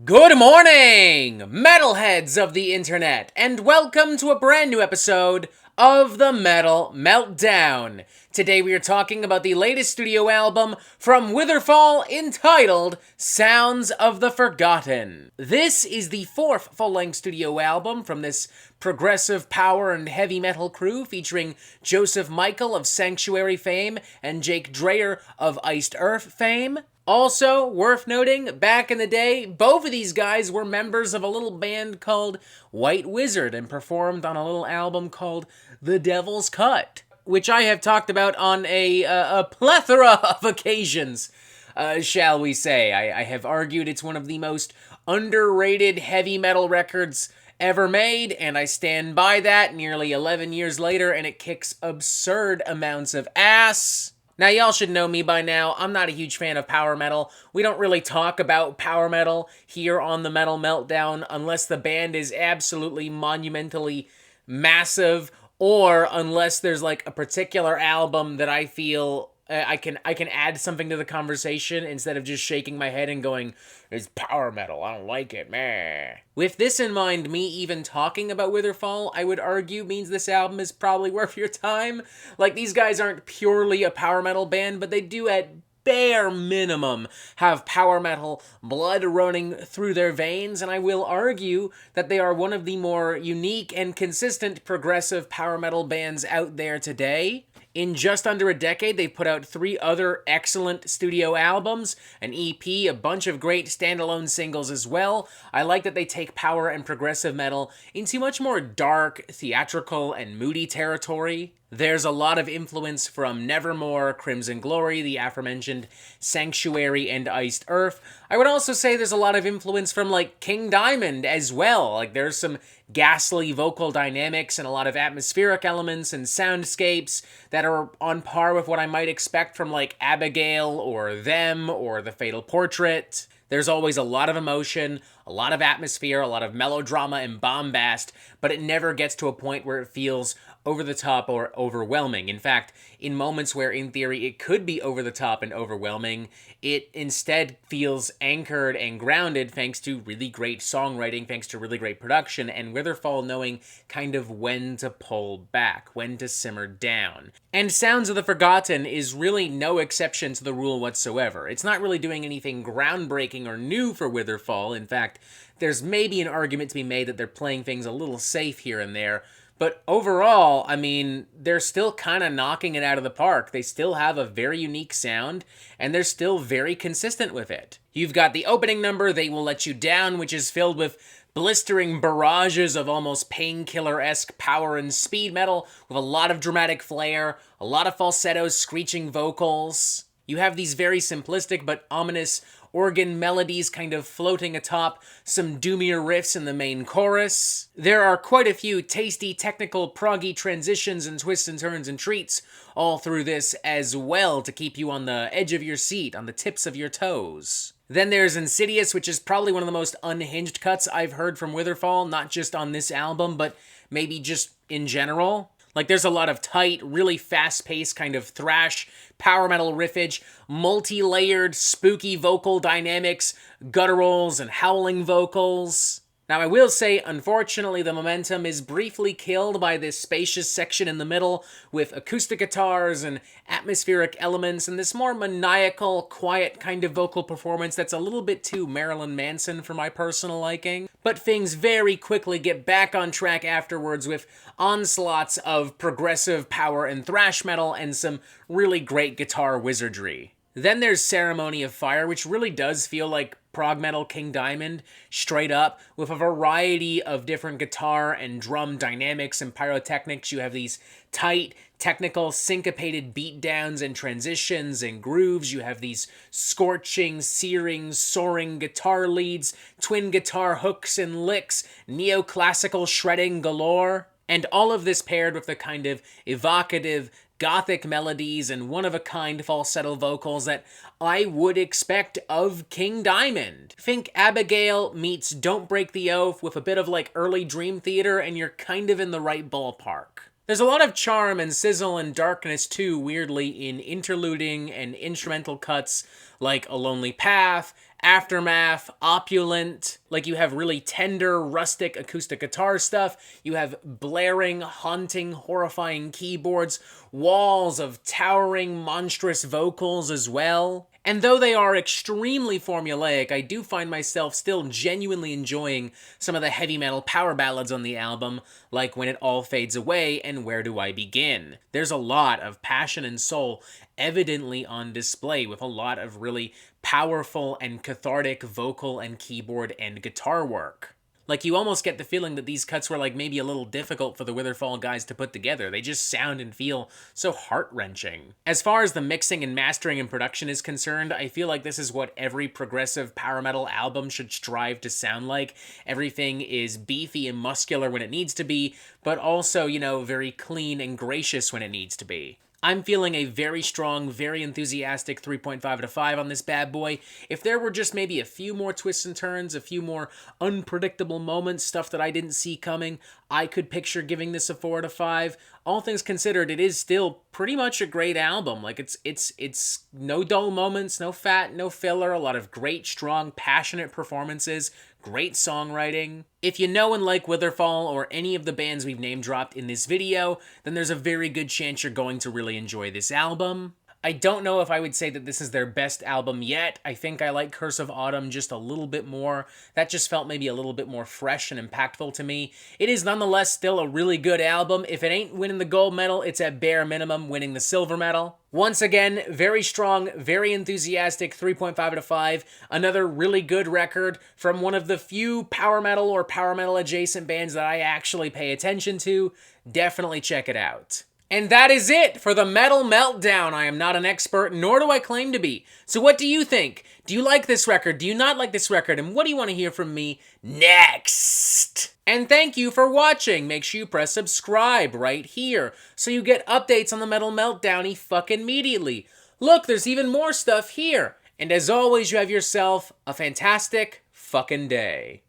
Good morning, metalheads of the internet, and welcome to a brand new episode of the Metal Meltdown. Today we are talking about the latest studio album from Witherfall entitled Sounds of the Forgotten. This is the fourth full-length studio album from this progressive power and heavy metal crew featuring Joseph Michael of Sanctuary fame and Jake Dreyer of Iced Earth fame. Also, worth noting, back in the day, both of these guys were members of a little band called White Wizard and performed on a little album called The Devil's Cut, which I have talked about on a plethora of occasions, shall we say. I have argued it's one of the most underrated heavy metal records ever made, and I stand by that nearly 11 years later, and it kicks absurd amounts of ass. Now, y'all should know me by now. I'm not a huge fan of power metal. We don't really talk about power metal here on the Metal Meltdown unless the band is absolutely monumentally massive, or unless there's like a particular album that I feel I can add something to the conversation instead of just shaking my head and going, it's power metal, I don't like it, meh. With this in mind, me even talking about Witherfall, I would argue means this album is probably worth your time. Like, these guys aren't purely a power metal band, but they do at bare minimum have power metal blood running through their veins, and I will argue that they are one of the more unique and consistent progressive power metal bands out there today. In just under a decade, they've put out 3 other excellent studio albums, an EP, a bunch of great standalone singles as well. I like that they take power and progressive metal into much more dark, theatrical, and moody territory. There's a lot of influence from Nevermore, Crimson Glory, the aforementioned Sanctuary, and Iced Earth. I would also say there's a lot of influence from, like, King Diamond as well. Like, there's some ghastly vocal dynamics and a lot of atmospheric elements and soundscapes that are on par with what I might expect from, like, Abigail or Them or The Fatal Portrait. There's always a lot of emotion, a lot of atmosphere, a lot of melodrama and bombast, but it never gets to a point where it feels over the top or overwhelming. In fact, in moments where in theory it could be over the top and overwhelming, it instead feels anchored and grounded thanks to really great songwriting, thanks to really great production, and Witherfall knowing kind of when to pull back, when to simmer down. And Sounds of the Forgotten is really no exception to the rule whatsoever. It's not really doing anything groundbreaking or new for Witherfall. In fact, there's maybe an argument to be made that they're playing things a little safe here and there. But overall, I mean, they're still kind of knocking it out of the park. They still have a very unique sound, and they're still very consistent with it. You've got the opening number, They Will Let You Down, which is filled with blistering barrages of almost painkiller-esque power and speed metal, with a lot of dramatic flair, a lot of falsetto, screeching vocals. You have these very simplistic but ominous organ melodies kind of floating atop some doomier riffs in the main chorus. There are quite a few tasty, technical, proggy transitions and twists and turns and treats all through this as well to keep you on the edge of your seat, on the tips of your toes. Then there's Insidious, which is probably one of the most unhinged cuts I've heard from Witherfall, not just on this album, but maybe just in general. Like, there's a lot of tight, really fast-paced kind of thrash, power metal riffage, multi-layered, spooky vocal dynamics, gutturals, and howling vocals. Now, I will say, unfortunately, the momentum is briefly killed by this spacious section in the middle with acoustic guitars and atmospheric elements and this more maniacal, quiet kind of vocal performance that's a little bit too Marilyn Manson for my personal liking. But things very quickly get back on track afterwards with onslaughts of progressive power and thrash metal and some really great guitar wizardry. Then there's Ceremony of Fire, which really does feel like prog metal King Diamond, straight up, with a variety of different guitar and drum dynamics and pyrotechnics. You have these tight, technical, syncopated beatdowns and transitions and grooves. You have these scorching, searing, soaring guitar leads, twin guitar hooks and licks, neoclassical shredding galore. And all of this paired with the kind of evocative, gothic melodies and one-of-a-kind falsetto vocals that I would expect of King Diamond. Think Abigail meets Don't Break the Oath with a bit of like early Dream Theater, and you're kind of in the right ballpark. There's a lot of charm and sizzle and darkness too, weirdly, in interluding and instrumental cuts like A Lonely Path, aftermath, opulent, like you have really tender, rustic acoustic guitar stuff, you have blaring, haunting, horrifying keyboards, walls of towering, monstrous vocals as well. And though they are extremely formulaic, I do find myself still genuinely enjoying some of the heavy metal power ballads on the album, like When It All Fades Away and Where Do I Begin. There's a lot of passion and soul evidently on display, with a lot of really powerful and cathartic vocal and keyboard and guitar work. Like, you almost get the feeling that these cuts were like maybe a little difficult for the Witherfall guys to put together. They just sound and feel so heart-wrenching. As far as the mixing and mastering and production is concerned, I feel like this is what every progressive power metal album should strive to sound like. Everything is beefy and muscular when it needs to be, but also, you know, very clean and gracious when it needs to be. I'm feeling a very strong, very enthusiastic 3.5 out of 5 on this bad boy. If there were just maybe a few more twists and turns, a few more unpredictable moments, stuff that I didn't see coming, I could picture giving this a 4 out of 5. All things considered, it is still pretty much a great album. Like, it's no dull moments, no fat, no filler, a lot of great, strong, passionate performances, great songwriting. If you know and like Witherfall or any of the bands we've name dropped in this video, then there's a very good chance you're going to really enjoy this album. I don't know if I would say that this is their best album yet. I think I like Curse of Autumn just a little bit more. That just felt maybe a little bit more fresh and impactful to me. It is nonetheless still a really good album. If it ain't winning the gold medal, it's at bare minimum winning the silver medal. Once again, very strong, very enthusiastic 3.5 out of 5. Another really good record from one of the few power metal or power metal adjacent bands that I actually pay attention to. Definitely check it out. And that is it for the Metal Meltdown. I am not an expert, nor do I claim to be. So what do you think? Do you like this record? Do you not like this record? And what do you want to hear from me next? And thank you for watching. Make sure you press subscribe right here so you get updates on the Metal Meltdown fucking immediately. Look, there's even more stuff here. And as always, you have yourself a fantastic fucking day.